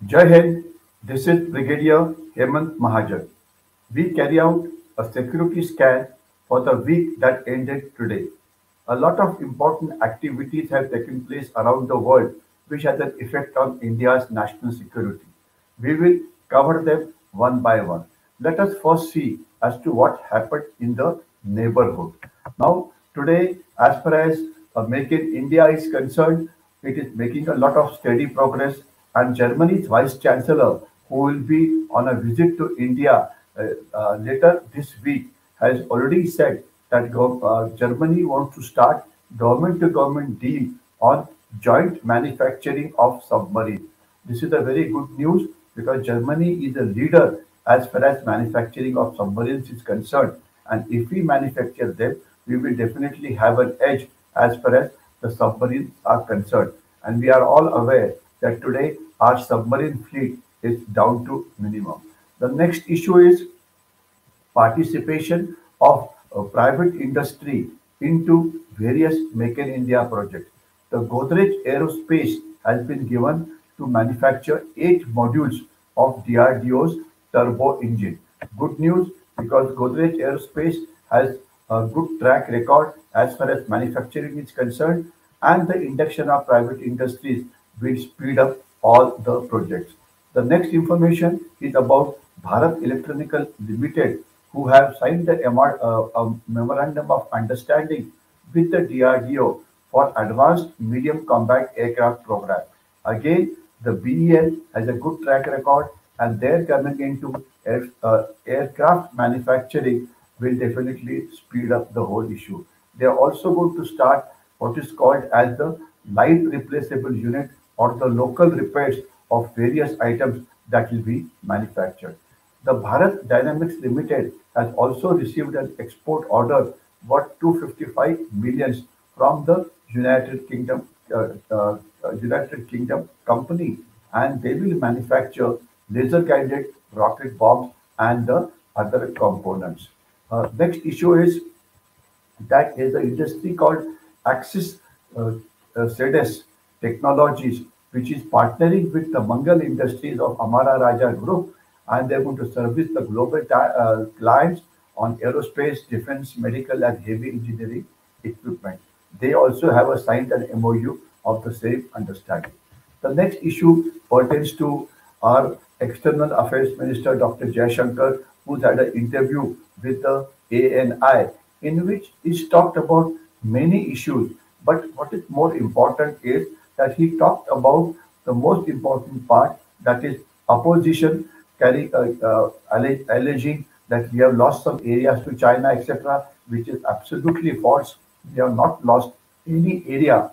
Jai Hind, this is Brigadier Hemant Mahajan. We carry out a security scan for the week that ended today. A lot of important activities have taken place around the world which has an effect on India's national security. We will cover them one by one. Let us first see as to what happened in the neighborhood. Now, today, as far as Make in India is concerned, it is making a lot of steady progress. And Germany's Vice Chancellor, who will be on a visit to India later this week, has already said that Germany wants to start government-to-government deal on joint manufacturing of submarines. This is a very good news because Germany is a leader as far as manufacturing of submarines is concerned. And if we manufacture them, we will definitely have an edge as far as the submarines are concerned. And we are all aware that today our submarine fleet is down to minimum. The next issue is participation of private industry into various Make in India projects. The Godrej Aerospace has been given to manufacture 8 modules of DRDO's turbo engine. Good news because Godrej Aerospace has a good track record as far as manufacturing is concerned, and the induction of private industries will speed up all the projects. The next information is about Bharat Electronical Limited, who have signed the memorandum of understanding with the DRDO for Advanced Medium Combat Aircraft Program. Again, the BEL has a good track record, and their coming into aircraft manufacturing will definitely speed up the whole issue. They are also going to start what is called as the light replaceable unit or the local repairs of various items that will be manufactured. The Bharat Dynamics Limited has also received an export order worth 255 millions from the United Kingdom company, and they will manufacture laser-guided rocket bombs and the other components. Next issue is that is the industry called Axis Sedes Technologies, which is partnering with the Mangal Industries of Amara Raja Group, and they're going to service the global clients on aerospace, defense, medical, and heavy engineering equipment. They also have a signed an MOU of the same understanding. The next issue pertains to our External Affairs Minister, Dr. Jaishankar, who's had an interview with the ANI, in which he talked about many issues. But what is more important is that he talked about the most important part, that is opposition alleging that we have lost some areas to China, etc., which is absolutely false. We have not lost any area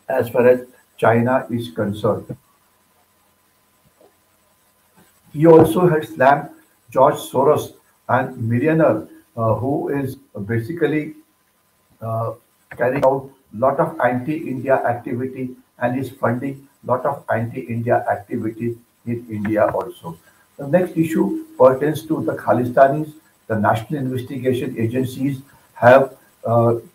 as far as China is concerned. He also had slammed George Soros and millionaire who is basically uh, carrying out lot of anti-India activity and is funding lot of anti-India activities in India also. The next issue pertains to the Khalistanis. The national investigation agencies have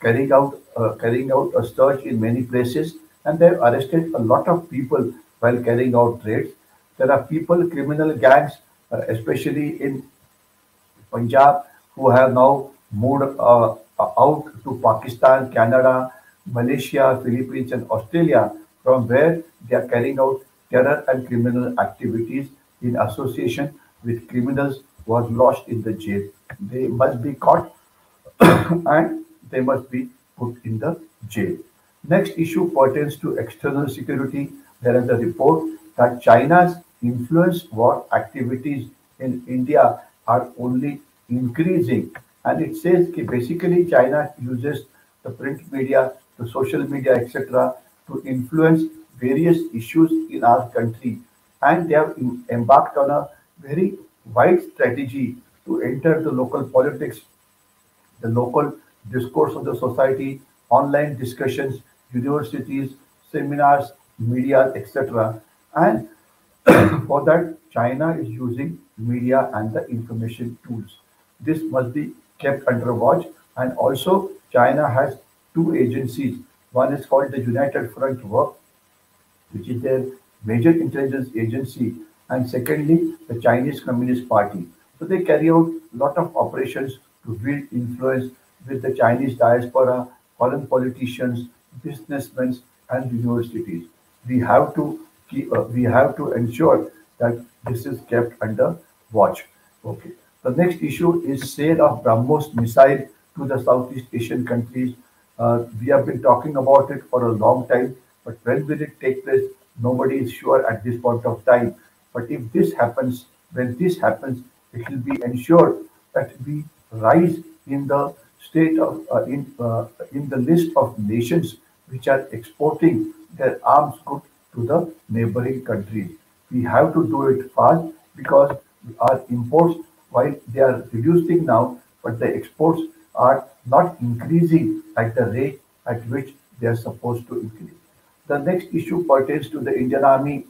carrying out a search in many places, and they have arrested a lot of people while carrying out raids. There are people, criminal gangs, especially in Punjab, who have now moved out to Pakistan, Canada, Malaysia, Philippines, and Australia, from where they are carrying out terror and criminal activities in association with criminals who are lost in the jail. They must be caught and they must be put in the jail. Next issue pertains to external security. There is a report that China's influence war activities in India are only increasing. And it says that basically China uses the print media, the social media, etc., to influence various issues in our country. And they have embarked on a very wide strategy to enter the local politics, the local discourse of the society, online discussions, universities, seminars, media, etc. And for that, China is using media and the information tools. This must be kept under watch. And also, China has two agencies. One is called the United Front Work, which is their major intelligence agency, and secondly, the Chinese Communist Party. So they carry out a lot of operations to build influence with the Chinese diaspora, foreign politicians, businessmen, and universities. We have to we have to ensure that this is kept under watch. Okay. The next issue is sale of BrahMos missile to the Southeast Asian countries. We have been talking about it for a long time, but when will it take place? Nobody is sure at this point of time. But if this happens, when this happens, it will be ensured that we rise in the state of in the list of nations which are exporting their arms goods to the neighboring countries. We have to do it fast because our imports, while they are reducing now, but the exports are not increasing at the rate at which they are supposed to increase. The next issue pertains to the Indian Army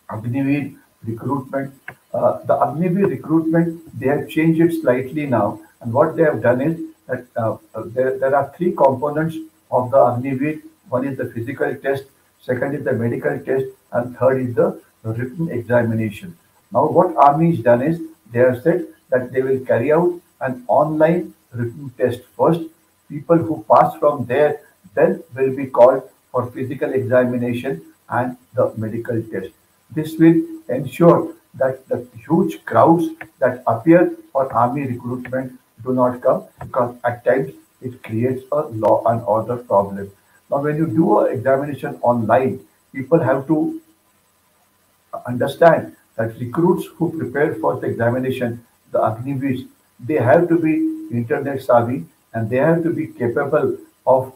Agniveer recruitment. The Agniveer recruitment, they have changed it slightly now. And what they have done is that there are three components of the Agniveer. One is the physical test, second is the medical test, and third is the written examination. Now, what Army has done is they have said that they will carry out an online written test first. People who pass from there then will be called for physical examination and the medical test. This will ensure that the huge crowds that appear for army recruitment do not come because at times it creates a law and order problem. Now, when you do an examination online, people have to understand that recruits who prepare for the examination, the Agniveers, they have to be internet savvy and they have to be capable of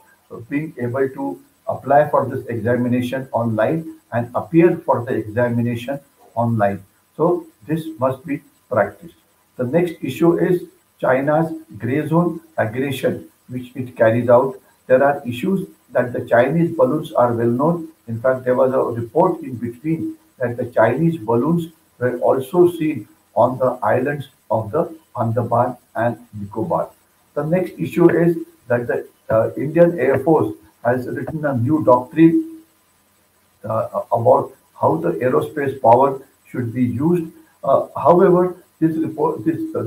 being able to apply for this examination online and appear for the examination online. So this must be practiced. The next issue is China's gray zone aggression, which it carries out. There are issues that the Chinese balloons are well known. In fact, there was a report in between that the Chinese balloons were also seen on the islands of the Andaman and Nicobar. The next issue is that the Indian Air Force has written a new doctrine about how the aerospace power should be used. However, this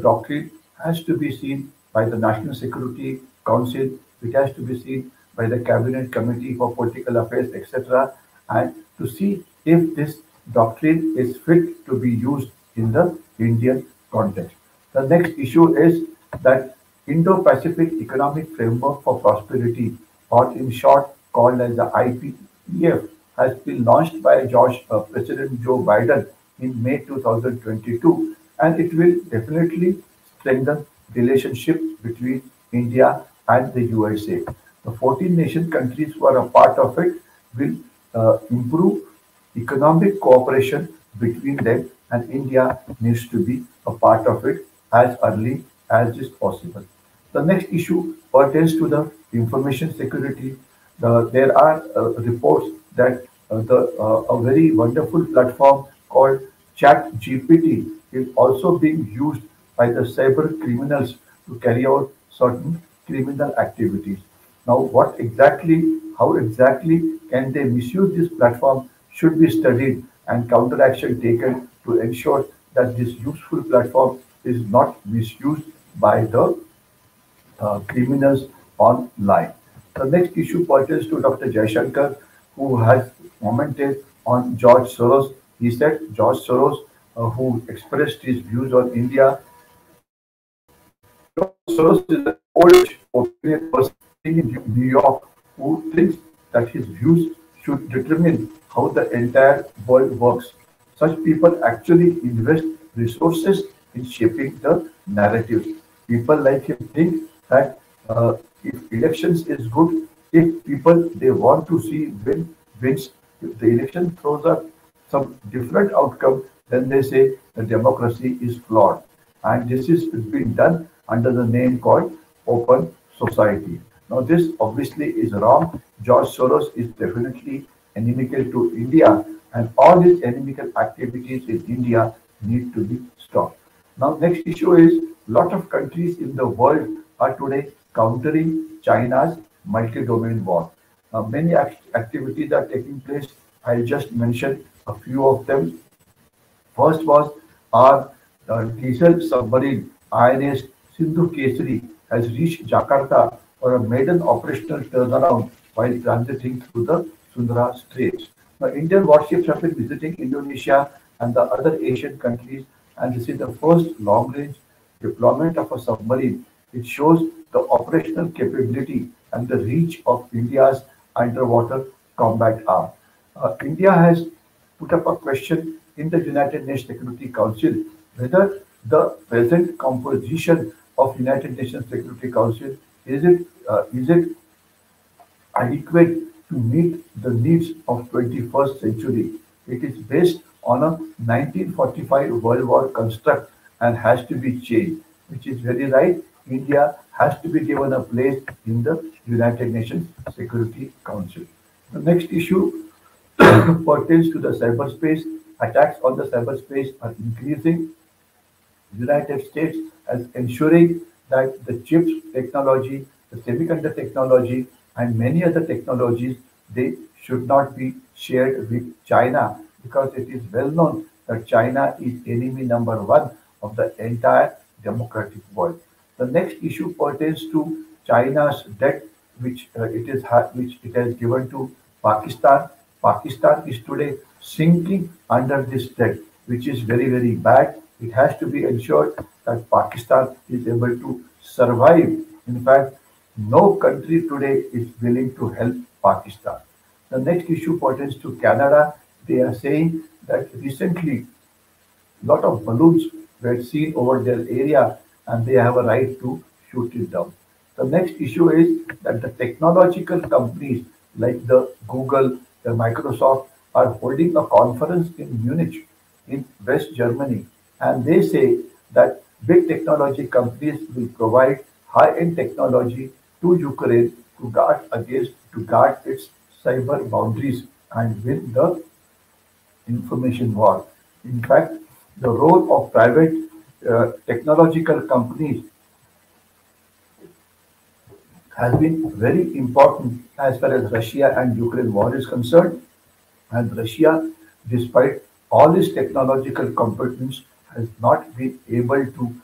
doctrine has to be seen by the National Security Council. It has to be seen by the Cabinet Committee for Political Affairs, etc., and to see if this doctrine is fit to be used in the Indian context. The next issue is that Indo-Pacific Economic Framework for Prosperity, or in short called as the IPEF, has been launched by President Joe Biden in May 2022, and it will definitely strengthen relationships between India and the USA. The 14 nation countries who are a part of it will improve economic cooperation between them, and India needs to be a part of it as early as is possible. The next issue pertains to the information security. There are reports that a very wonderful platform called ChatGPT is also being used by the cyber criminals to carry out certain criminal activities. Now, how exactly can they misuse this platform should be studied and counteraction taken to ensure that this useful platform is not misused by the criminals online. The next issue pertains to Dr. Jaishankar, who has commented on George Soros. He said George Soros, who expressed his views on India. George Soros is an old opinion person in New York who thinks that his views should determine how the entire world works. Such people actually invest resources in shaping the narrative. People like him think that if elections is good, if people they want to see wins, if the election throws up some different outcome, then they say the democracy is flawed. And this is being done under the name called open society. Now this obviously is wrong. George Soros is definitely inimical to India, and all his inimical activities in India need to be stopped. Now next issue is lot of countries in the world are today countering China's multi-domain war. Many activities are taking place I'll just mention a few of them. First was our diesel submarine INS Sindhu Kesari has reached Jakarta for a maiden operational turnaround while transiting through the Sundra Straits. Now, Indian warships have been visiting Indonesia and the other Asian countries, and this is the first long-range deployment of a submarine. It shows the operational capability and the reach of India's underwater combat arm. India has put up a question in the United Nations Security Council whether the present composition of United Nations Security Council is it adequate to meet the needs of 21st century. It is based on a 1945 World War construct and has to be changed, which is very right. India has to be given a place in the United Nations Security Council. The next issue pertains to the cyberspace. Attacks on the cyberspace are increasing. United States as ensuring that the chips technology, the semiconductor technology, and many other technologies, they should not be shared with China because it is well known that China is enemy number one of the entire democratic world. The next issue pertains to China's debt, which it has given to Pakistan. Pakistan is today sinking under this debt, which is very, very bad. It has to be ensured that Pakistan is able to survive. In fact, no country today is willing to help Pakistan. The next issue pertains to Canada. They are saying that recently a lot of balloons were seen over their area and they have a right to shoot it down. The next issue is that the technological companies like the Google, the Microsoft are holding a conference in Munich in West Germany, and they say that big technology companies will provide high-end technology to Ukraine to guard its cyber boundaries and win the information war. In fact, the role of private technological companies has been very important as far as Russia and Ukraine war is concerned. And Russia, despite all its technological competence, has not been able to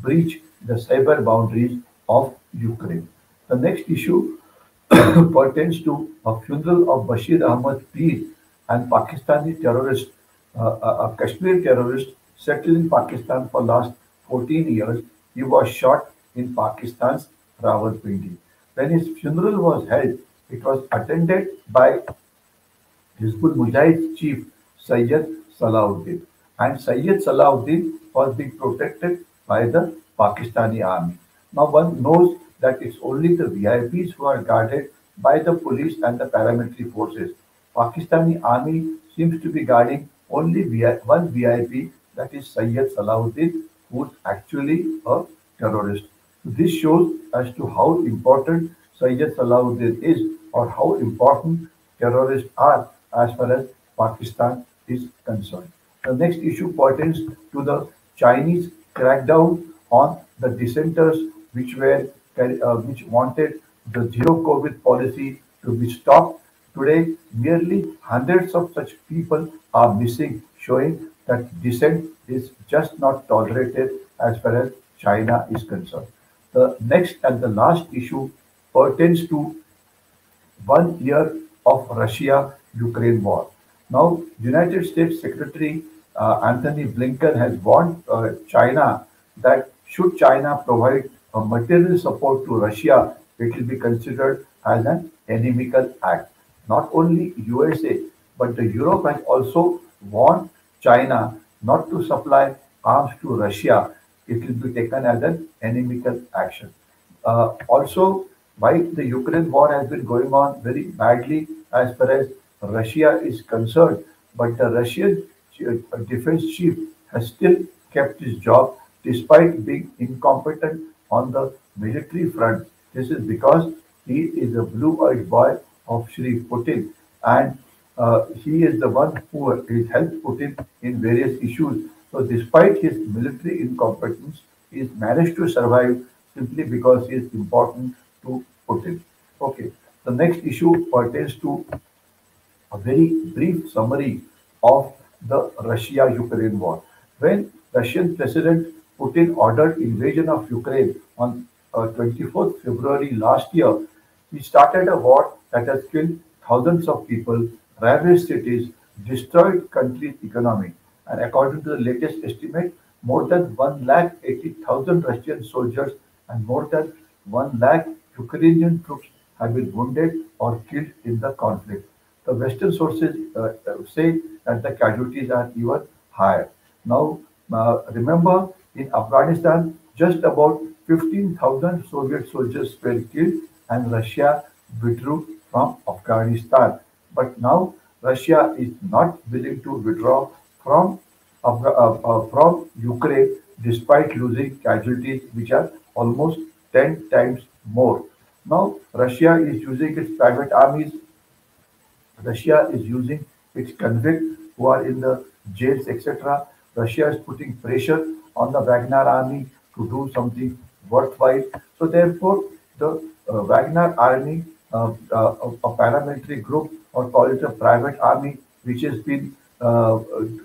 breach the cyber boundaries of Ukraine. The next issue pertains to a funeral of Bashir Ahmad Peer, and Pakistani terrorist, a Kashmir terrorist settled in Pakistan for last 14 years. He was shot in Pakistan's Rawalpindi. When his funeral was held, it was attended by Hizbul Mujahid chief Sayyid Salahuddin, and Sayyid Salahuddin was being protected by the Pakistani army. Now one knows that it's only the VIPs who are guarded by the police and the paramilitary forces. Pakistani army seems to be guarding only one VIP, that is Sayyid Salahuddin, who is actually a terrorist. This shows as to how important Sayyid Salahuddin is, or how important terrorists are as far as Pakistan is concerned. The next issue pertains to the Chinese crackdown on the dissenters which wanted the zero COVID policy to be stopped. Today, nearly hundreds of such people are missing, showing that dissent is just not tolerated as far as China is concerned. The next and the last issue pertains to 1 year of Russia-Ukraine war. Now, United States Secretary Anthony Blinken has warned China that should China provide a material support to Russia, it will be considered as an inimical act. Not only USA, but the Europe has also warned China not to supply arms to Russia. It will be taken as an inimical action. Also, why the Ukraine war has been going on very badly as far as Russia is concerned, but the Russian defense chief has still kept his job despite being incompetent on the military front. This is because he is a blue-eyed boy of Shri Putin, and he is the one who has helped Putin in various issues. So despite his military incompetence, he has managed to survive simply because he is important to Putin. Okay. The next issue pertains to a very brief summary of the Russia-Ukraine war. When Russian President Putin ordered invasion of Ukraine on 24th February last year, he started a war that has killed thousands of people, ravaged cities, destroyed country's economy, and according to the latest estimate, more than 180,000 Russian soldiers and more than 1 lakh Ukrainian troops have been wounded or killed in the conflict. The Western sources say that the casualties are even higher. Now, remember, in Afghanistan, just about 15,000 Soviet soldiers were killed and Russia withdrew from Afghanistan. But now Russia is not willing to withdraw from from Ukraine despite losing casualties which are almost 10 times more. Now Russia is using its private armies. Russia is using its convicts who are in the jails, etc. Russia is putting pressure on the Wagner army to do something worthwhile. So therefore, the Wagner army, a paramilitary group, or call it a private army, which has been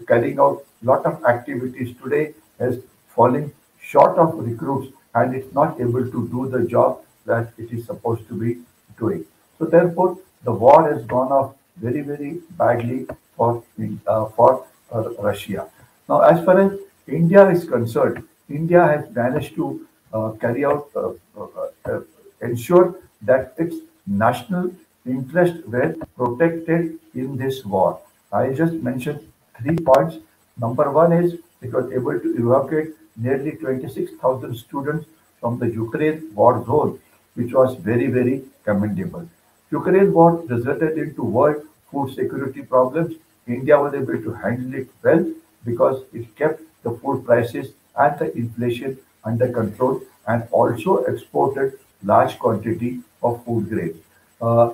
carrying out lot of activities today, is falling short of recruits and it's not able to do the job that it is supposed to be doing. So therefore, the war has gone off very badly for Russia. Now, as far as India is concerned, India has managed to carry out ensure that its national interests were protected in this war. I just mentioned 3 points. Number one is it was able to evacuate nearly 26,000 students from the Ukraine war zone, which was very commendable. Ukraine war resulted into world food security problems. India was able to handle it well because it kept the food prices and the inflation under control and also exported large quantity of food grains, uh,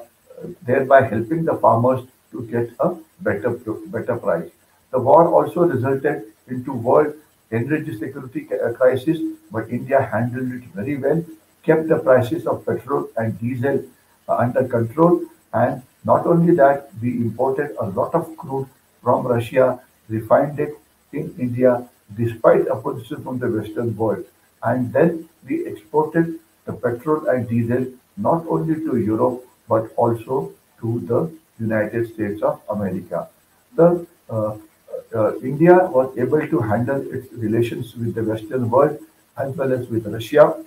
thereby helping the farmers to get a better price. The war also resulted into world energy security crisis, but India handled it very well, kept the prices of petrol and diesel under control, and not only that, we imported a lot of crude from Russia, refined it in India despite opposition from the Western world, and then we exported the petrol and diesel not only to Europe but also to the United States of America. The India was able to handle its relations with the Western world as well as with Russia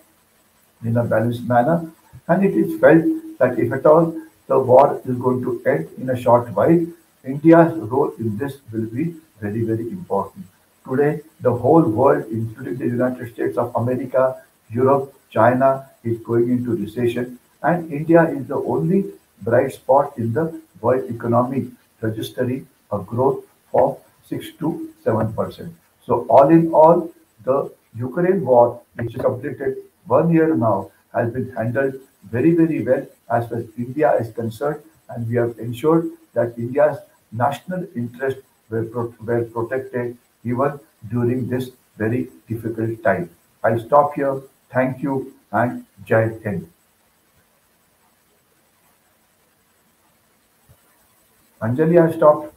in a balanced manner, and it is felt that if at all the war is going to end in a short while, India's role in this will be very important. Today, the whole world, including the United States of America, Europe, China, is going into recession, and India is the only bright spot in the world economy, registering a growth of 6 to 7%. So, all in all, the Ukraine war, which is completed 1 year now, has been handled very well as far as India is concerned, and we have ensured that India's national interests were protected even during this very difficult time. I'll stop here. Thank you and Jai Hind. Anjali, I stopped.